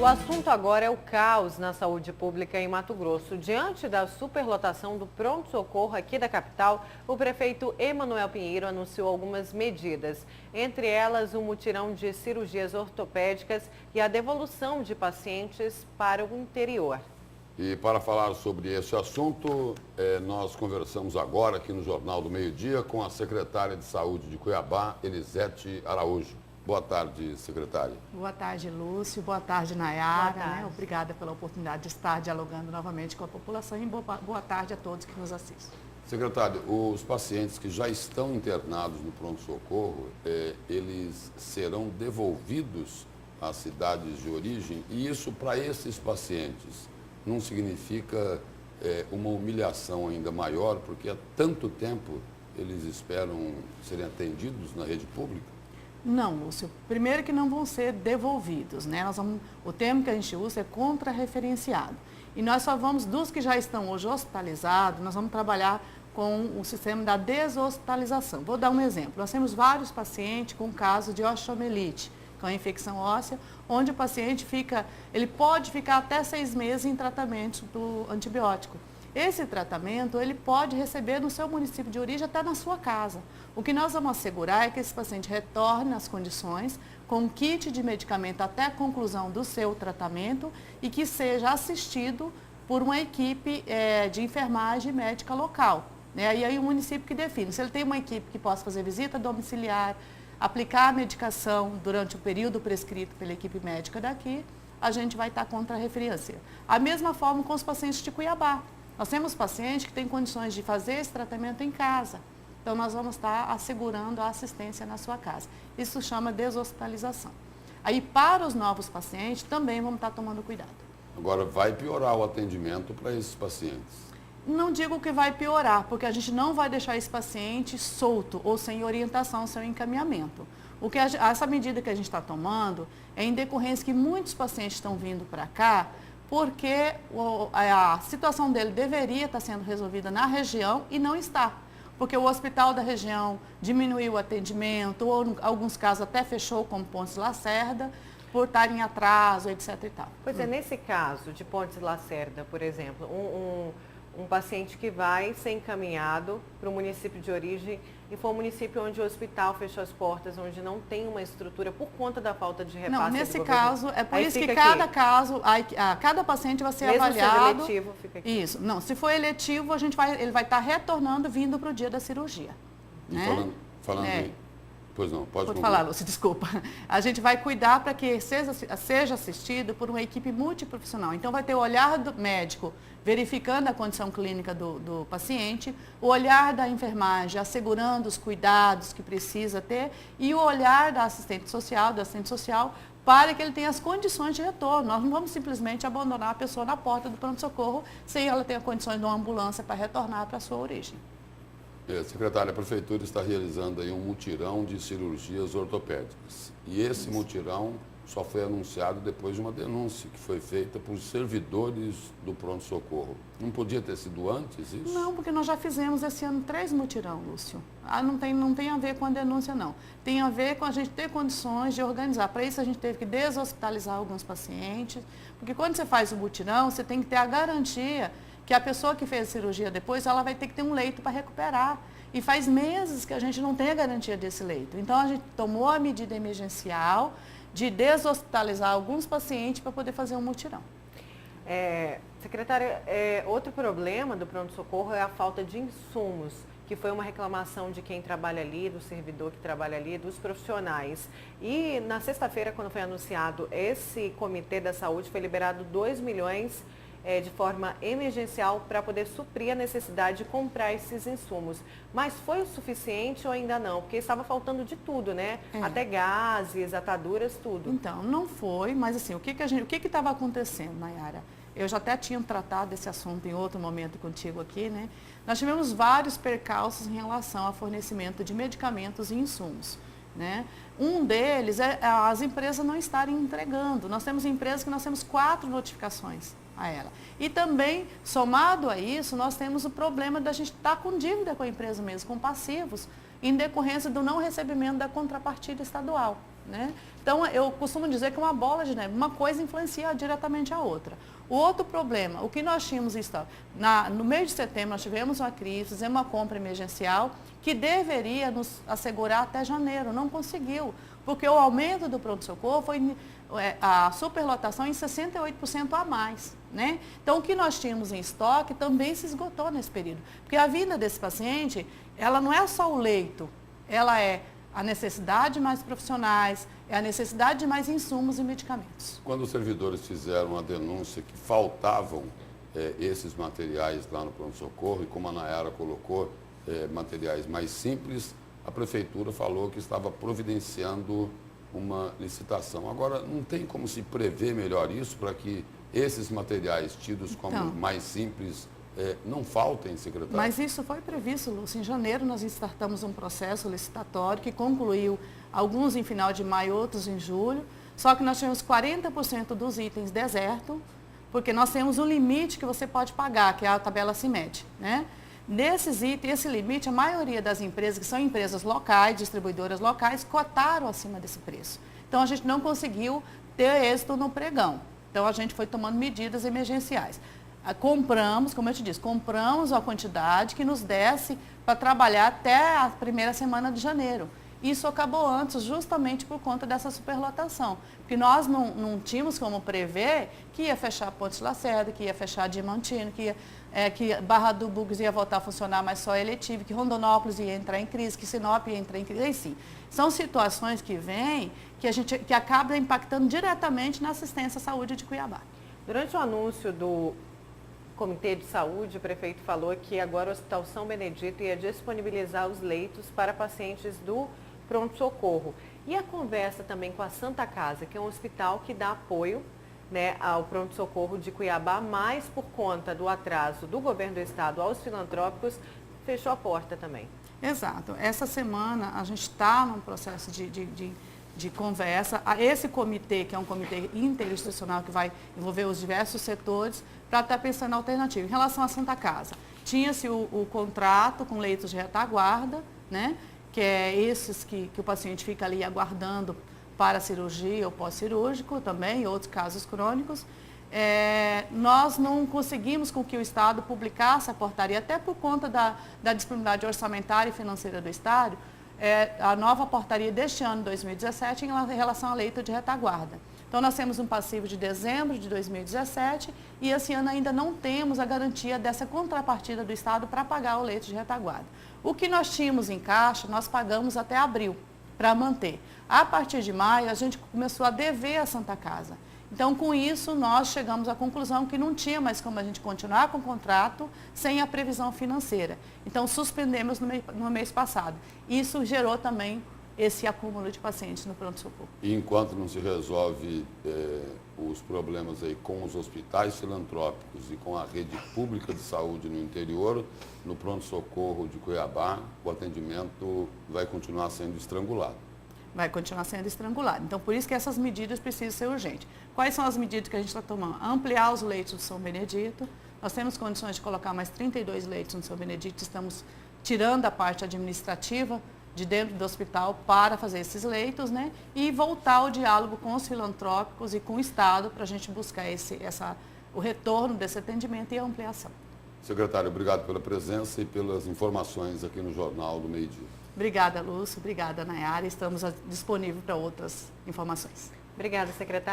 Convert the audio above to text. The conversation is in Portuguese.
O assunto agora é o caos na saúde pública em Mato Grosso. Diante da superlotação do pronto-socorro aqui da capital, o prefeito Emanuel Pinheiro anunciou algumas medidas. Entre elas, o mutirão de cirurgias ortopédicas e a devolução de pacientes para o interior. E para falar sobre esse assunto, nós conversamos agora aqui no Jornal do Meio-Dia com a secretária de Saúde de Cuiabá, Elisete Araújo. Boa tarde, secretária. Boa tarde, Lúcio. Boa tarde, Nayara. Boa tarde. Obrigada pela oportunidade de estar dialogando novamente com a população e boa tarde a todos que nos assistem. Secretária, os pacientes que já estão internados no pronto-socorro, eles serão devolvidos às cidades de origem e isso para esses pacientes não significa uma humilhação ainda maior, porque há tanto tempo eles esperam serem atendidos na rede pública? Não, Lúcio. Primeiro que não vão ser devolvidos, né? O termo que a gente usa é contrarreferenciado. E nós só vamos, dos que já estão hoje hospitalizados, nós vamos trabalhar com o sistema da deshospitalização. Vou dar um exemplo. Nós temos vários pacientes com caso de osteomielite, com a infecção óssea, onde o paciente ele pode ficar até 6 meses em tratamento do antibiótico. Esse tratamento ele pode receber no seu município de origem até na sua casa. O que nós vamos assegurar é que esse paciente retorne às condições com um kit de medicamento até a conclusão do seu tratamento e que seja assistido por uma equipe de enfermagem médica local. Né? E aí o município que define. Se ele tem uma equipe que possa fazer visita domiciliar, aplicar a medicação durante o período prescrito pela equipe médica daqui, a gente vai estar contra a referência. A mesma forma com os pacientes de Cuiabá. Nós temos pacientes que têm condições de fazer esse tratamento em casa. Então, nós vamos estar assegurando a assistência na sua casa. Isso chama deshospitalização. Aí, para os novos pacientes, também vamos estar tomando cuidado. Agora, vai piorar o atendimento para esses pacientes? Não digo que vai piorar, porque a gente não vai deixar esse paciente solto ou sem orientação, sem encaminhamento. Essa medida que a gente está tomando é em decorrência que muitos pacientes estão vindo para cá porque a situação dele deveria estar sendo resolvida na região e não está. Porque o hospital da região diminuiu o atendimento, ou em alguns casos até fechou, como Pontes Lacerda, por estar em atraso, etc. e tal. Pois é, nesse caso de Pontes Lacerda, por exemplo, um paciente que vai ser encaminhado para o município de origem e for um município onde o hospital fechou as portas, onde não tem uma estrutura por conta da falta de repasse. Não, nesse caso, é por isso que cada cada paciente vai ser mesmo avaliado. Sendo eletivo, fica aqui. Isso. Não, se for eletivo, ele vai estar retornando, vindo para o dia da cirurgia. E Né? falando em... Pois não, Pode falar, Lúcia, desculpa. A gente vai cuidar para que seja assistido por uma equipe multiprofissional. Então, vai ter o olhar do médico verificando a condição clínica do paciente, o olhar da enfermagem assegurando os cuidados que precisa ter e o olhar da assistente social, para que ele tenha as condições de retorno. Nós não vamos simplesmente abandonar a pessoa na porta do pronto-socorro sem ela ter condições de uma ambulância para retornar para a sua origem. Secretária, a Prefeitura está realizando aí um mutirão de cirurgias ortopédicas. E esse mutirão só foi anunciado depois de uma denúncia que foi feita por servidores do pronto-socorro. Não podia ter sido antes isso? Não, porque nós já fizemos esse ano 3 mutirão, Lúcio. Não tem a ver com a denúncia, não. Tem a ver com a gente ter condições de organizar. Para isso, a gente teve que deshospitalizar alguns pacientes, porque quando você faz o mutirão, você tem que ter a garantia que a pessoa que fez a cirurgia depois, ela vai ter que ter um leito para recuperar. E faz meses que a gente não tem a garantia desse leito. Então, a gente tomou a medida emergencial de deshospitalizar alguns pacientes para poder fazer um mutirão. Secretária, outro problema do pronto-socorro é a falta de insumos, que foi uma reclamação de quem trabalha ali, do servidor que trabalha ali, dos profissionais. E na sexta-feira, quando foi anunciado esse Comitê da Saúde, foi liberado 2 milhões de forma emergencial para poder suprir a necessidade de comprar esses insumos. Mas foi o suficiente ou ainda não? Porque estava faltando de tudo, né? Até gases, ataduras, tudo. Então, não foi, mas assim, o que estava acontecendo, Nayara? Eu já até tinha tratado desse assunto em outro momento contigo aqui, né? Nós tivemos vários percalços em relação ao fornecimento de medicamentos e insumos. Né? Um deles é as empresas não estarem entregando. Nós temos empresas que nós temos 4 notificações a ela. E também, somado a isso, nós temos o problema da gente estar com dívida com a empresa mesmo, com passivos, em decorrência do não recebimento da contrapartida estadual. né? Então, eu costumo dizer que é uma bola de neve, uma coisa influencia diretamente a outra. O outro problema, o que nós tínhamos em estoque? No mês de setembro, nós tivemos uma crise, fizemos uma compra emergencial que deveria nos assegurar até janeiro, não conseguiu, porque o aumento do pronto-socorro foi a superlotação em 68% a mais, né? Então, o que nós tínhamos em estoque também se esgotou nesse período, porque a vinda desse paciente, ela não é só o leito, ela é a necessidade de mais profissionais, é a necessidade de mais insumos e medicamentos. Quando os servidores fizeram a denúncia que faltavam esses materiais lá no pronto-socorro, e como a Nayara colocou, materiais mais simples, a prefeitura falou que estava providenciando uma licitação. Agora, não tem como se prever melhor isso para que esses materiais tidos como mais simples não faltem, secretário? Mas isso foi previsto, Lúcio. Em janeiro nós startamos um processo licitatório que concluiu alguns em final de maio, outros em julho. Só que nós tivemos 40% dos itens deserto, porque nós temos um limite que você pode pagar, que é a tabela CIMED, né? Nesses itens, esse limite, a maioria das empresas, que são empresas locais, distribuidoras locais, cotaram acima desse preço. Então, a gente não conseguiu ter êxito no pregão. Então, a gente foi tomando medidas emergenciais. Compramos, como eu te disse, compramos a quantidade que nos desse para trabalhar até a primeira semana de janeiro. Isso acabou antes, justamente por conta dessa superlotação. Porque nós não tínhamos como prever que ia fechar Pontes Lacerda, que ia fechar Diamantino, que Barra do Bugres ia voltar a funcionar, mas só eletivo, que Rondonópolis ia entrar em crise, que Sinop ia entrar em crise. Enfim, são situações que vêm que acabam impactando diretamente na assistência à saúde de Cuiabá. Durante o anúncio do Comitê de Saúde, o prefeito falou que agora o Hospital São Benedito ia disponibilizar os leitos para pacientes do pronto-socorro. E a conversa também com a Santa Casa, que é um hospital que dá apoio, né, ao pronto-socorro de Cuiabá, mas por conta do atraso do governo do estado aos filantrópicos, fechou a porta também. Exato. Essa semana a gente está num processo de conversa. Esse comitê, que é um comitê interinstitucional que vai envolver os diversos setores, para estar pensando na alternativa. Em relação à Santa Casa, tinha-se o contrato com leitos de retaguarda, né, que é esses que o paciente fica ali aguardando para cirurgia ou pós-cirúrgico também, e outros casos crônicos. Nós não conseguimos com que o Estado publicasse a portaria, até por conta da disponibilidade orçamentária e financeira do Estado, a nova portaria deste ano, 2017, em relação ao leito de retaguarda. Então, nós temos um passivo de dezembro de 2017 e esse ano ainda não temos a garantia dessa contrapartida do Estado para pagar o leito de retaguarda. O que nós tínhamos em caixa, nós pagamos até abril para manter. A partir de maio, a gente começou a dever a Santa Casa. Então, com isso, nós chegamos à conclusão que não tinha mais como a gente continuar com o contrato sem a previsão financeira. Então, suspendemos no mês passado. Isso gerou também esse acúmulo de pacientes no pronto-socorro. E enquanto não se resolve os problemas aí com os hospitais filantrópicos e com a rede pública de saúde no interior, no pronto-socorro de Cuiabá, o atendimento vai continuar sendo estrangulado. Vai continuar sendo estrangulado. Então, por isso que essas medidas precisam ser urgentes. Quais são as medidas que a gente está tomando? Ampliar os leitos do São Benedito. Nós temos condições de colocar mais 32 leitos no São Benedito. Estamos tirando a parte administrativa de dentro do hospital para fazer esses leitos, né? E voltar ao diálogo com os filantrópicos e com o Estado para a gente buscar o retorno desse atendimento e a ampliação. Secretário, obrigado pela presença e pelas informações aqui no Jornal do Meio-Dia. Obrigada, Lúcio. Obrigada, Nayara. Estamos disponíveis para outras informações. Obrigada, secretário.